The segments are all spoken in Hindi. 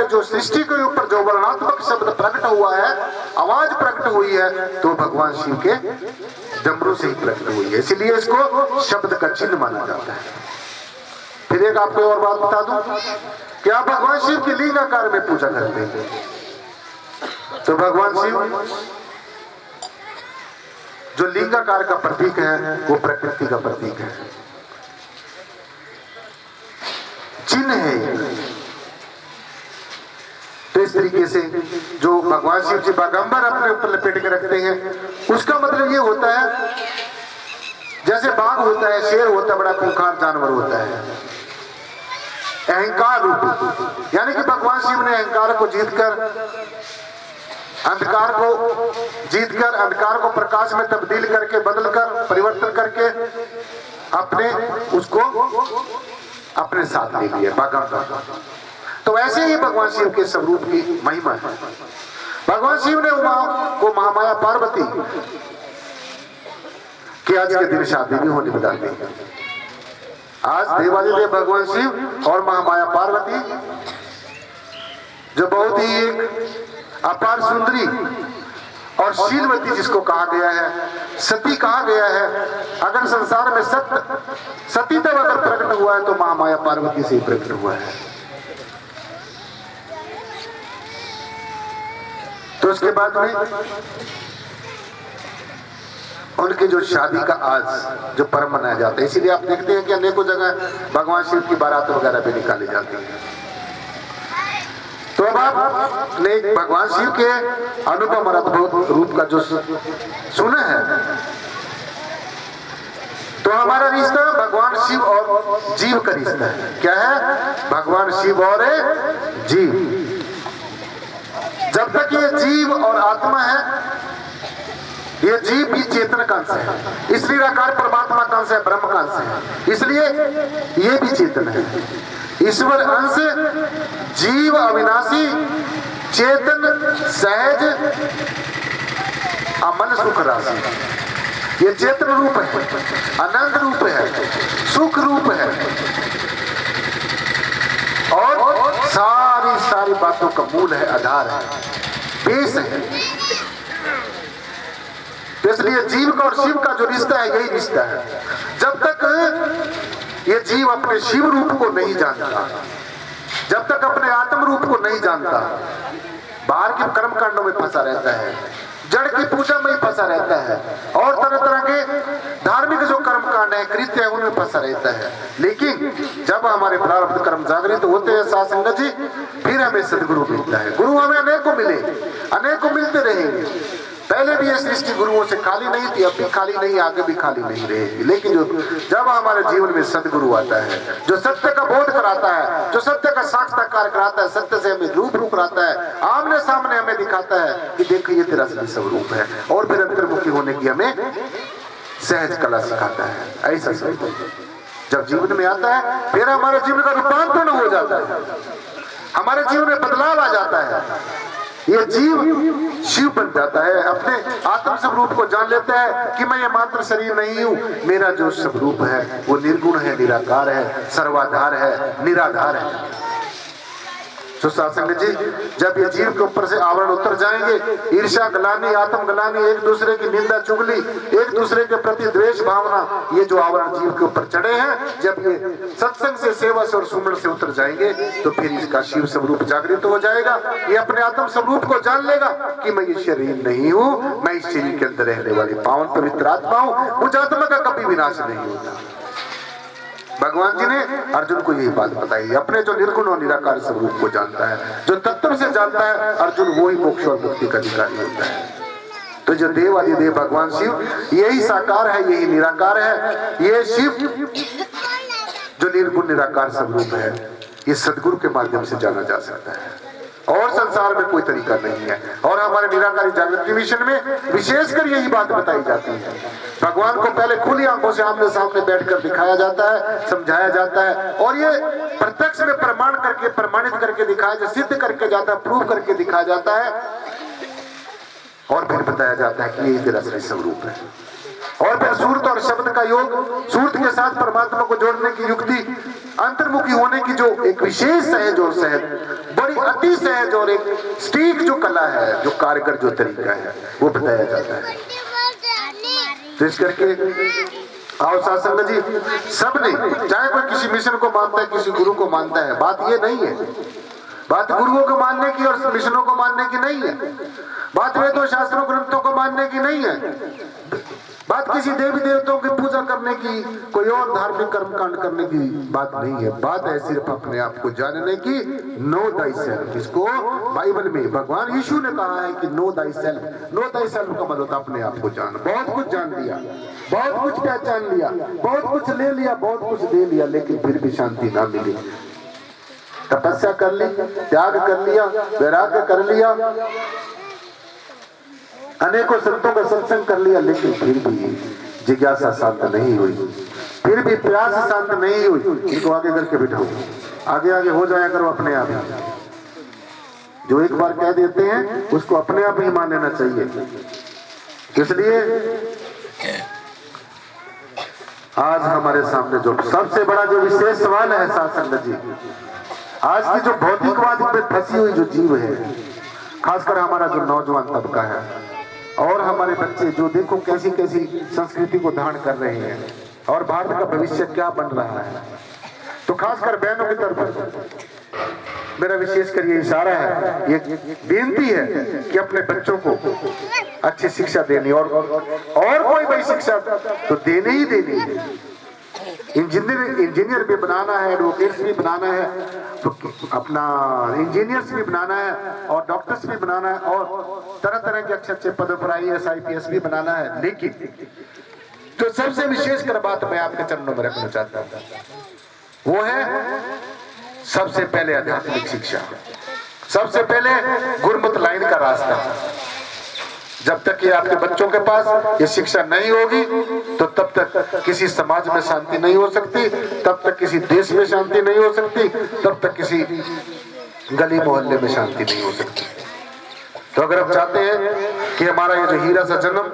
में जो सृष्टि के ऊपर जो वर्णात्मक शब्द प्रकट हुआ है, आवाज प्रकट हुई है, तो भगवान शिव के डमरू से ही प्रकट हुई है, इसलिए इसको शब्द का चिन्ह माना जाता है। फिर एक आपको और बात बता दूं कि आप भगवान शिव की लिंगाकार में पूजा करते हैं, तो भगवान शिव जो लिंगाकार का प्रतीक है वो प्रकृति का प्रतीक है, चिन्ह है। तो इस तरीके से जो भगवान शिव जी बागंबर अपने ऊपर लपेट के रखते हैं, उसका मतलब ये होता है जैसे बाघ होता है, शेर होता है, बड़ा खूंखार जानवर होता है, अहंकार रूप, यानी कि भगवान शिव ने अहंकार को जीतकर, अंधकार को प्रकाश में तब्दील करके, बदलकर, परिवर्तन करके अपने उसको अपने साथ ले लिया बागंबर। तो ऐसे ही भगवान शिव के स्वरूप की महिमा है। भगवान शिव ने उमा को महामाया पार्वती की आज के दिन शादी भी होने बता दी। आज देवादिदेव भगवान शिव और महामाया पार्वती, जो बहुत ही एक अपार सुंदरी और शीलवती जिसको कहा गया है, सती कहा गया है, अगर संसार में सतीत्व अगर प्रकट हुआ है तो महामाया पार्वती से ही प्रकट हुआ है। तो उसके बाद में उनकी जो शादी का आज जो पर्व मनाया जाता है, इसीलिए आप देखते हैं कि अनेकों जगह भगवान शिव की बारात वगैरह भी निकाली जाती है। तो अब आपने भगवान शिव के अनुपम और अद्भुत रूप का जो सुना है, तो हमारा रिश्ता भगवान शिव और जीव का रिश्ता है। क्या है? भगवान शिव और जीव। जब तक ये जीव और आत्मा है, ये जीव भी चेतन का अंश है, इसलिए निराकार परमात्मा का अंश है, ब्रह्म का अंश है, इसलिए ये भी चेतन है। ईश्वर अंश, जीव अविनाशी, चेतन, सहज, अमन, सुख राशि। ये चेतन रूप है, आनंद रूप है, सुख रूप है, और सारी बातों का मूल है, आधार है, बेस है। इसलिए जीव का और शिव का जो रिश्ता है, यही रिश्ता है। जब तक ये जीव अपने शिव रूप को नहीं जानता, जब तक अपने आत्म रूप को नहीं जानता, बाहर के कर्म कांडों में फंसा रहता है, जड़ की पूजा में ही फंसा रहता है, और तरह तरह के धार्मिक जो कर्म कांड है, कृत्य है, उनमें फंसा रहता है। लेकिन जब हमारे प्रारब्ध कर्म जागृत होते हैं साथ संगत जी, फिर हमें सदगुरु मिलता है। गुरु हमें अनेकों मिले, अनेकों मिलते रहेंगे। पहले भी ये सृष्टि गुरुओं से खाली नहीं थी, अब भी खाली नहीं, आगे भी खाली नहीं रहेगी। लेकिन जब हमारे जीवन में सदगुरु आता है, जो सत्य का बोध कराता है, जो सत्य का साक्षात्कार कराता है, सत्य से हमें रूप कराता है, आमने सामने हमें दिखाता है कि देखो ये तेरा असली स्वरूप है, और फिर अंतर्मुखी होने की हमें सहज कला सिखाता है। ऐसा स्वरूप जब जीवन में आता है, फिर हमारे जीवन का रूपांतरण हो जाता है, हमारे जीवन में बदलाव आ जाता है। ये जीव शिव बन जाता है, अपने आत्म स्वरूप को जान लेता है कि मैं ये मात्र शरीर नहीं हूँ, मेरा जो स्वरूप है वो निर्गुण है, निराकार है, सर्वाधार है, निराधार है। तो सासंग जी, जब ये जीव के ऊपर से आवरण उतर जाएंगे, ईर्ष्या, गलानी, आत्म गलानी, एक दूसरे की निंदा, चुगली, एक दूसरे के प्रति द्वेष भावना, ये जो आवरण जीव के ऊपर चढ़े हैं, जब ये सत्संग से, सेवा से और सुमरण से उतर जाएंगे, तो फिर इसका शिव स्वरूप जागृत हो जाएगा। ये अपने आत्म स्वरूप को जान लेगा कि मैं ये शरीर नहीं हूँ, मैं इस शरीर के अंदर रहने वाली पावन पवित्र आत्मा हूँ, मुझ आत्मा का कभी विनाश नहीं होता। भगवान जी ने अर्जुन को यही बात बताई। अपने जो निर्गुण और निराकार स्वरूप को जानता है, जो तत्व से जानता है, अर्जुन वो ही मोक्ष और मुक्ति का अधिकारी होता है। तो जो देव आदिदेव भगवान शिव, यही साकार है, यही निराकार है। ये शिव जो निर्गुण निराकार स्वरूप है, ये सदगुरु के माध्यम से जाना जा सकता है, और संसार में कोई तरीका नहीं है। और हमारे निराकारी जागृति मिशन में विशेषकर यही बात बताई जाती है। भगवान को पहले खुली आंखों से आमने सामने बैठकर दिखाया जाता है, समझाया जाता है, और ये प्रत्यक्ष में प्रमाण करके, प्रमाणित करके दिखाया जाता, सिद्ध करके जाता है, प्रूव करके दिखाया जाता है, और फिर बताया जाता है कि ये तेरा असली स्वरूप है। और फिर सूरत और शब्द का योग, सूरत के साथ परमात्मा को जोड़ने की युक्ति, अंतर्मुखी होने की जो एक विशेष सहज और सहज बड़ी अति सहज और एक स्टीक जो कला है, जो कारगर जो तरीका है, वो बताया जाता है। तो इस करके आओ साथ संगत जी, सबने, चाहे कोई किसी मिशन को मानता है, किसी गुरु को मानता है, बात ये नहीं है, बात गुरुओं को मानने की और मिशनों को मानने की नहीं है, बात वेदों शास्त्रों ग्रंथों को मानने की नहीं है, बात किसी देवी देवताओं की पूजा करने की, कोई और धार्मिक कर्मकांड करने की बात नहीं है। बात है सिर्फ अपने आप को जानने की, नो दाई सेल्फ। इसको बाइबल में भगवान यीशु ने कहा है कि no thy self. No thy self का मतलब अपने आप को जान। बहुत कुछ जान लिया, बहुत कुछ पहचान लिया, बहुत कुछ ले लिया, बहुत कुछ दे लिया, लेकिन फिर भी शांति ना मिली। तपस्या कर ली, त्याग कर लिया, वैराग्य कर लिया, अनेकों संतों का सत्संग कर लिया, लेकिन फिर भी जिज्ञासा शांत नहीं हुई, फिर भी प्यास शांत नहीं हुई। इनको आगे करके बिठाओ, आगे आगे हो जाया करो अपने आप। जो एक बार कह देते हैं उसको अपने आप ही मान लेना चाहिए। इसलिए आज हमारे सामने जो सबसे बड़ा जो विशेष सवाल है साथ संगत जी, आज की जो भौतिकवाद में फंसी हुई जो जीव है, खासकर हमारा जो नौजवान तबका है और हमारे बच्चे, जो देखो कैसी कैसी संस्कृति को धारण कर रहे हैं और भारत का भविष्य क्या बन रहा है। तो खासकर बहनों की तरफ मेरा विशेष कर ये इशारा है, ये बेनती है कि अपने बच्चों को अच्छी शिक्षा देनी और कोई बड़ी शिक्षा तो देनी ही देनी है। इंजीनियर भी बनाना है, एडवोकेट्स भी बनाना है, तो अपना इंजीनियर्स भी बनाना है और डॉक्टर्स भी बनाना है और तरह तरह के अच्छे अच्छे पदों पर IAS IPS भी बनाना है। लेकिन जो सबसे विशेष कर बात मैं आपके चरणों में रखना चाहता हूं, वो है सबसे पहले आध्यात्मिक शिक्षा, सबसे पहले गुरमत लाइन का रास्ता। जब तक ये आपके बच्चों के पास ये शिक्षा नहीं होगी, तो तब तक किसी समाज में शांति नहीं हो सकती, तब तक किसी देश में शांति नहीं हो सकती, तब तक किसी गली मोहल्ले में शांति नहीं हो सकती। तो अगर आप चाहते हैं कि हमारा ये जो हीरा सा जन्म,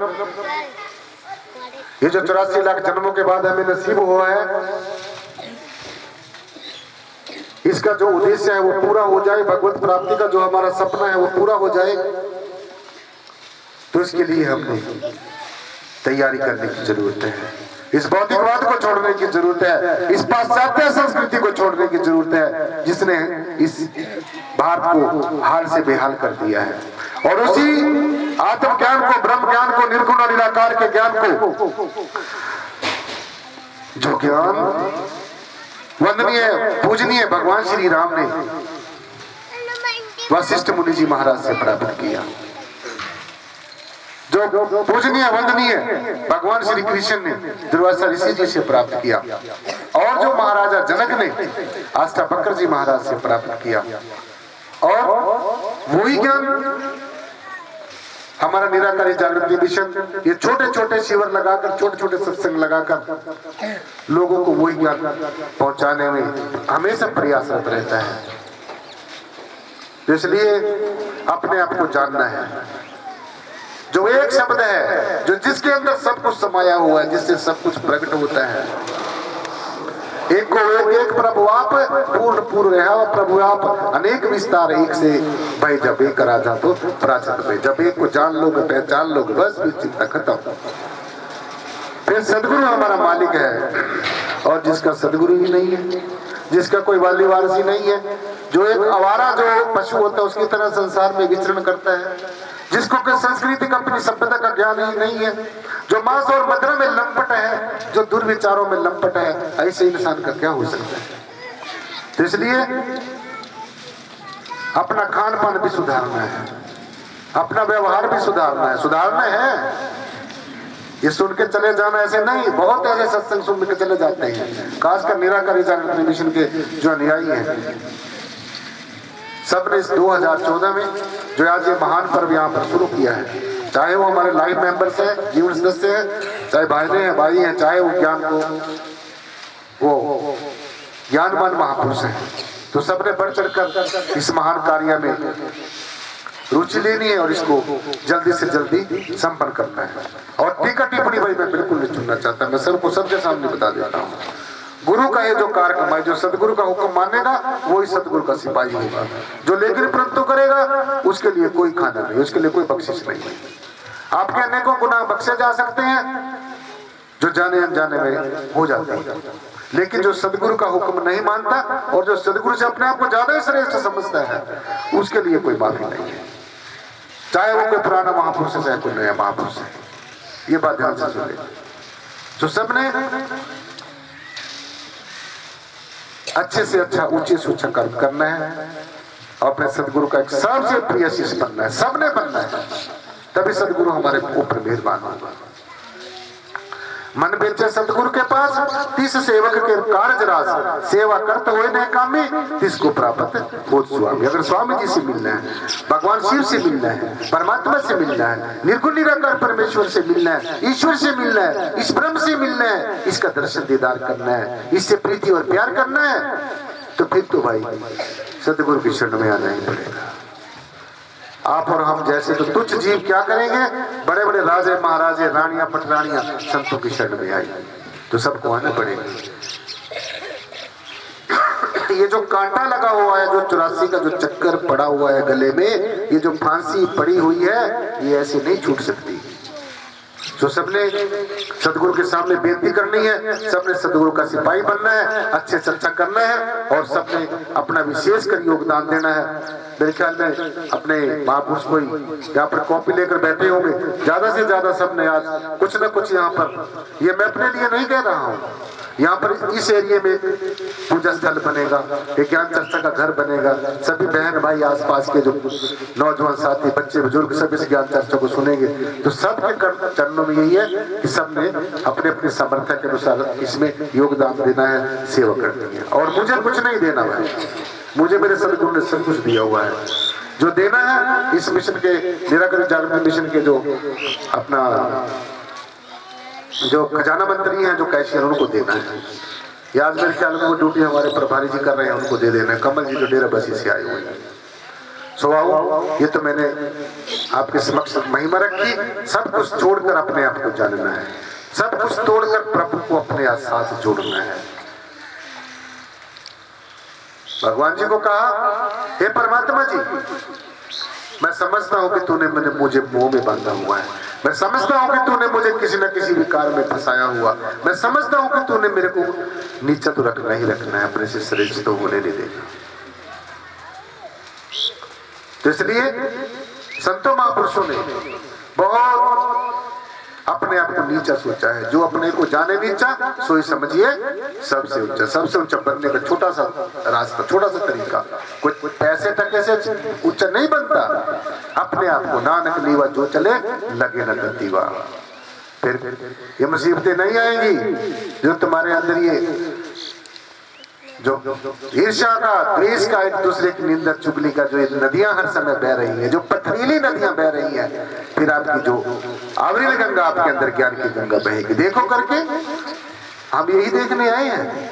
ये जो 84 लाख जन्मों के बाद हमें नसीब हुआ है, इसका जो उद्देश्य है वो पूरा हो जाए, भगवत प्राप्ति का जो हमारा सपना है वो पूरा हो जाए, तो इसके लिए हमें तैयारी करने की जरूरत है। इस भौतिकवाद को छोड़ने की जरूरत है, इस पाश्चात्य संस्कृति को छोड़ने की जरूरत है, जिसने इस भारत को हाल से बेहाल कर दिया है। और उसी आत्म ज्ञान को, ब्रह्म ज्ञान को, निर्गुण और निराकार के ज्ञान को, जो ज्ञान वंदनीय पूजनीय भगवान श्री राम ने वशिष्ठ मुनि जी महाराज से प्राप्त किया, जो पूजनीय वंदनीय भगवान श्री कृष्ण ने दुर्वासा ऋषि जी से प्राप्त किया, और जो महाराजा जनक ने अष्टावक्र जी महाराज से प्राप्त किया, और वही ज्ञान हमारा निराकारी जागृति मिशन ये छोटे छोटे शिविर लगाकर, छोटे छोटे सत्संग लगाकर लोगों को वही ज्ञान पहुंचाने में हमेशा प्रयासरत रहता है। तो इसलिए अपने आप को जानना है। जो एक शब्द है, जो जिसके अंदर सब कुछ समाया हुआ है, जिससे सब कुछ प्रकट होता है, एक को एक प्रभु आप पूर्ण पूर्ण है, और प्रभु आप अनेक विस्तार एक से भाई, जब एक राजा तो प्राचीन में, जब एक को जान लोगे पहचान लोगे, बस फिर चिंता खत्म। फिर सदगुरु हमारा मालिक है, और जिसका सदगुरु ही नहीं है, जिसका कोई वाली वारसी नहीं है, जो एक आवारा जो पशु होता है उसकी तरह संसार में विचरण करता है, जिसको कोई संस्कृति का, अपनी सभ्यता का ज्ञान ही नहीं है, जो मांस और मदिरा में लंपट है, जो दुर्विचारों में लंपट है, ऐसे इंसान का क्या हो सकता है। तो इसलिए अपना खान पान भी सुधारना है, अपना व्यवहार भी सुधारना है। सुधारना है, ये सुन के चले जाना ऐसे नहीं। बहुत ऐसे सत्संग सुन के चले जाते हैं, खासकर निराकारी जागृति मिशन के जो अनुयायी हैं, सबने इस 2014 में जो आज ये महान पर्व यहाँ पर शुरू किया है, चाहे वो हमारे लाइव मेंबर्स हैं, जीवन सदस्य हैं, चाहे बहनें हैं, भाई हैं, चाहे वो ज्ञान को वो ज्ञानवान महापुरुष हैं, तो सबने बढ़ चढ़कर इस महान कार्य में रुचि लेनी है और इसको जल्दी से जल्दी संपन्न करना है। और टीका टिप्पणी भाई मैं बिल्कुल नहीं सुनना चाहता, मैं सबको सबके सामने बता देता हूँ। गुरु का ये जो कार्य कमाए, जो सदगुरु का हुक्म मानेगा वही सदगुरु का सिपाही होगा। जो लेकिन परंतु करेगा उसके लिए कोई खाना नहीं, उसके लिए कोई बख्शिश नहीं। आपके अनेकों गुनाह बख्शे जा सकते हैं जो जाने अनजाने में हो जाते हैं, लेकिन जो सदगुरु का हुक्म नहीं मानता और जो सदगुरु से अपने आप को ज्यादा ही श्रेष्ठ समझता है उसके लिए कोई माफी नहीं है, चाहे वो कोई पुराना महापुरुष है चाहे कोई नया महापुरुष है। ये बात ध्यान से सुन ले। जो सबने अच्छे से अच्छा ऊंचे से ऊंचा कर्म करना है और अपने सदगुरु का एक सबसे प्रिय शिष्य बनना है, सबने बनना है, तभी सदगुरु हमारे ऊपर मेहरबान होगा। मन बेचे सतगुरु के पास, तिस सेवक के कार्य रास, सेवा करते हुए नहीं कामी, तिसको प्राप्त हो स्वामी। अगर स्वामी जी से मिलना है, भगवान शिव से मिलना है, परमात्मा से मिलना है, निर्गुण निराकार परमेश्वर से मिलना है, ईश्वर से मिलना है, इस ब्रह्म से मिलना है, इसका दर्शन दीदार करना है, इससे प्रीति और प्यार करना है, तो फिर तो भाई सतगुरु की शरण में आना ही पड़ेगा। आप और हम जैसे तो तुच्छ जीव क्या करेंगे? बड़े बड़े राजे महाराजे रानियां पटरानियां संतों की शरण में आई, तो सबको आना पड़ेगा। ये जो कांटा लगा हुआ है, जो 84 का जो चक्कर पड़ा हुआ है गले में, ये जो फांसी पड़ी हुई है, ये ऐसे नहीं छूट सकती। तो सबने सदगुरु के सामने बेनती करनी है, सबने सदगुरु का सिपाही बनना है, अच्छे से अच्छा करना है और सबने अपना विशेष कर योगदान देना है। मेरे ख्याल में अपने महापुरुष कोई यहाँ पर कॉपी लेकर बैठे होंगे, ज्यादा से ज्यादा सबने आज कुछ न कुछ यहाँ पर, ये मैं अपने लिए नहीं कह रहा हूँ, यहाँ पर इस एरिया में पूजा स्थल बनेगा, एक ज्ञान चर्चा का घर बनेगा, सभी बहन भाई आसपास के जो नौजवान साथी बच्चे बुजुर्ग सब इस ज्ञान चर्चा को सुनेंगे। तो सबके चरणों में यही है कि सबने अपने अपने सामर्थ्य के अनुसार इसमें योगदान देना है, सेवा करनी है। और मुझे कुछ नहीं देना भाई, मुझे मेरे सदगुरु ने सब कुछ दिया हुआ है। जो देना है इस मिशन के, निराकर जागरण मिशन के जो अपना जो खजाना मंत्री हैं, जो कैशियर, उनको देना है। या आज मेरे ख्याल में वो ड्यूटी हमारे प्रभारी जी कर रहे हैं, उनको दे देना है। कमल जी जो डेरा बसी से आए हुए हैं, सो आओ, ये तो मैंने आपके समक्ष महिमा रखी। सब कुछ छोड़कर अपने आप को जानना है, सब कुछ तोड़कर प्रभु को अपने साथ जोड़ना है। भगवान जी को कहा, हे परमात्मा जी, मैं समझता हूं कि तूने मुझे मोह में बांधा हुआ है, मैं समझता हूं कि तूने मुझे किसी न किसी विकार में फंसाया हुआ, मैं समझता हूं कि तूने मेरे को नीचा तो रखना ही रखना है, अपने से श्रेष्ठ तो होने नहीं देना। तो इसलिए संतों महापुरुषों ने बहुत अपने आप को नीचा सोचा है। जो अपने को जाने नीचा, सोई समझिए सबसे ऊंचा। सबसे ऊंचा बनने का छोटा सा रास्ता, छोटा सा तरीका, कुछ पैसे टके से ऊंचा नहीं बनता। अपने आप को नानक लीवा जो चले लगे न दीवा। फिर ये मुसीबतें नहीं आएंगी जो तुम्हारे अंदर ये जो ईर्ष्या का, द्वेष का, एक दूसरे की निंदा चुगली का जो नदियां हर समय बह रही हैं, जो पथरीली नदियां बह रही हैं, फिर आपकी जो आवरील गंगा आपके अंदर ज्ञान की गंगा बहेगी। देखो करके हम यही देखने आए हैं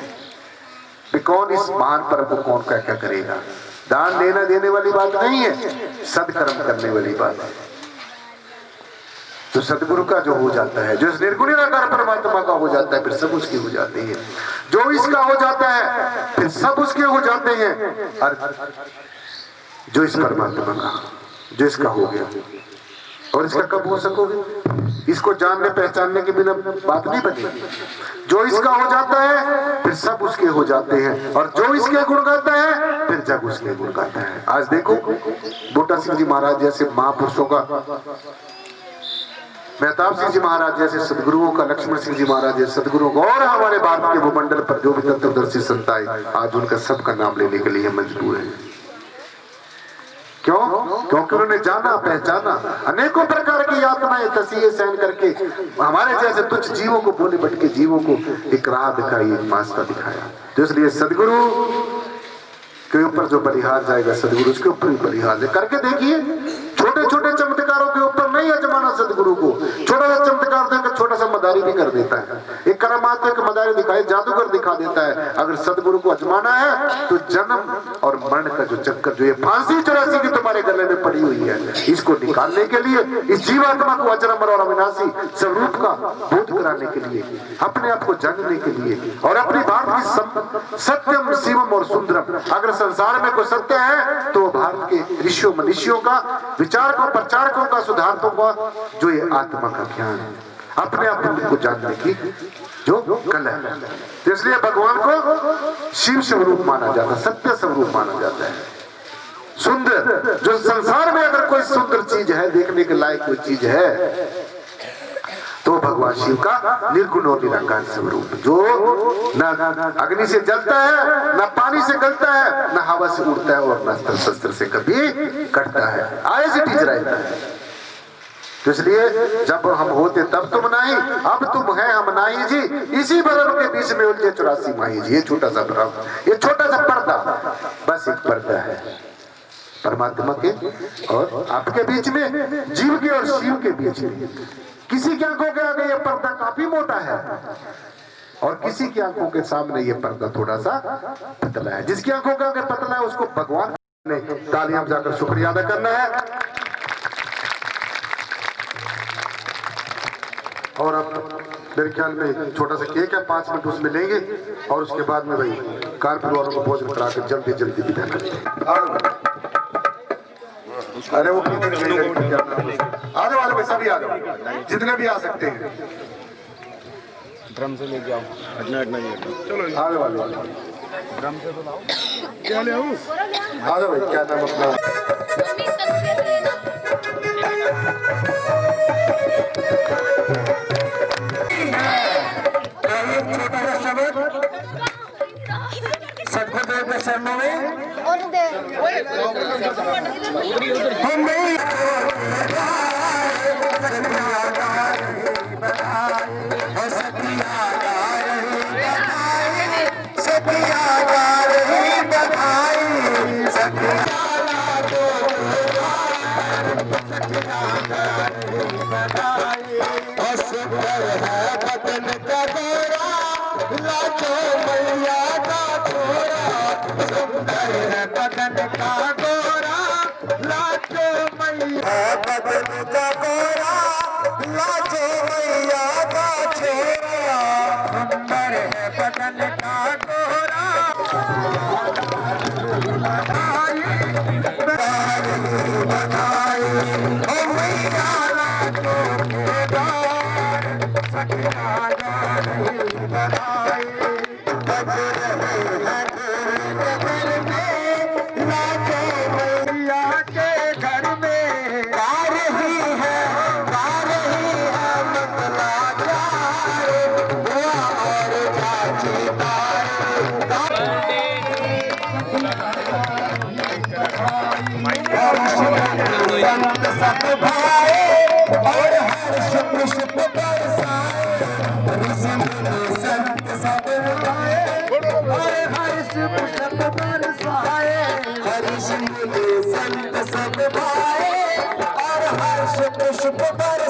कि कौन इस महान पर्व को कौन क्या क्या करेगा। दान देना देने वाली बात नहीं है, सदकर्म करने वाली बात है। तो सदगुरु का जो हो जाता है, जो इस निर्गुण निराकार परमात्मा का हो जाता है, फिर सब उसके हो जाते हैं। जो इसका हो जाता है फिर सब उसके हो जाते हैं। और जो इस परमात्मा का, जो इसका हो गया, और इसका कब हो सकोगे? इसको जानने पहचानने के बिना बात नहीं बनेगी। जो इसका हो जाता है फिर सब उसके हो जाते हैं, और जो इसके गुण गाता है फिर जग उसके गुण गाता है। आज देखो बूटा सिंह जी महाराज जैसे महापुरुषों का, मेहताब सिंह जी महाराज जैसे सदगुरुओं का, लक्ष्मण सिंह जी महाराज जैसे सदगुरुओं का, और हमारे भारत के भूमंडल पर जो भी तत्वदर्शी संत आए, आज उनका सबका नाम लेने के लिए मजबूर है। क्यों? क्योंकि उन्होंने जाना पहचाना, अनेकों प्रकार की यातनाएं तसीहे सहन करके हमारे जैसे तुच्छ जीवों को, भोले भटके जीवों को एक राह दिखाई, एक मास्ता दिखाया। तो इसलिए सदगुरु के ऊपर जो बलिहार जाएगा, सदगुरु उसके ऊपर भी बलिहार है। करके देखिए, छोटे छोटे चमत्कारों के ऊपर नहीं आजमाना सदगुरु को। छोटा सा चमत्कार देकर छोटा सा मदारी भी कर देता है, एक करामात एक मदारी दिखाए, जादूगर दिखा देता है। अगर सदगुरु को आजमाना है तो जन्म और मरण का जो चक्कर, जो ये फांसी 84 की तुम्हारे हमारे गले में पड़ी हुई है, इसको निकालने के लिए, इस जीवात्मा को अजर और अविनाशी स्वरूप का बोध कराने के लिए, अपने आप को जानने के लिए, और अपनी भारत की सत्यम शिवम और सुंदरम, अगर संसार में कोई सत्य है तो भारत के ऋषियों मनुष्यों का, विचारकों, प्रचारकों का, सुधारकों का, जो ये आत्मा का ज्ञान है, अपने आप को जानने की जो कला है। तो इसलिए भगवान को शिव स्वरूप माना जाता है, सत्य स्वरूप माना जाता है। सुंदर, जो संसार में अगर कोई सुंदर चीज है, देखने के लायक कोई चीज है, तो भगवान शिव का निर्गुण और निराकार स्वरूप, जो न अग्नि से जलता है, न पानी से गलता है, न हवा से उड़ता है, और न अस्त्र शस्त्र से कभी कटता है, एज इट इज रहता है। तो इसलिए जब हम होते तब तुम नहीं, अब तुम है हम नहीं जी, इसी भ्रम के बीच में उलझे 84 माही जी। ये छोटा सा भ्रम, ये छोटा सा पर्दा, बस एक पर्दा है परमात्मा के और आपके बीच में, जीव के और शिव के बीच में। किसी की आंखों के आगे ये पर्दा काफी मोटा है, और किसी की आंखों के सामने ये पर्दा थोड़ा सा पतला है। जिसकी आंखों के आगे पतला है उसको भगवान ने तालियां बजाकर शुक्रिया अदा करना है। और अब मेरे ख्याल में छोटा सा केक है, 5 मिनट उसमें लेंगे, और उसके बाद में भाई कानपुर वालों को भोजन करा कर जल्दी जल्दी विदा करते हैं। अरे वो आने वाले भाई सभी आ जाओ, जितने भी आ सकते हैं। ड्रम से लेके आओ, हटना हटना नहीं हटना। चलो आने वाले ड्रम से तो लाओ। क्या ले आऊं? आ जाओ भाई, क्या नाम अपना? सतगुरुदेव के शरणों में सब भाए और हर शुभ शुभ बरसाए, संत सब भाए और हर शुभ शुभ बरसाए, हरि संत सब भाए और हर शुभ शुभ बरसाए।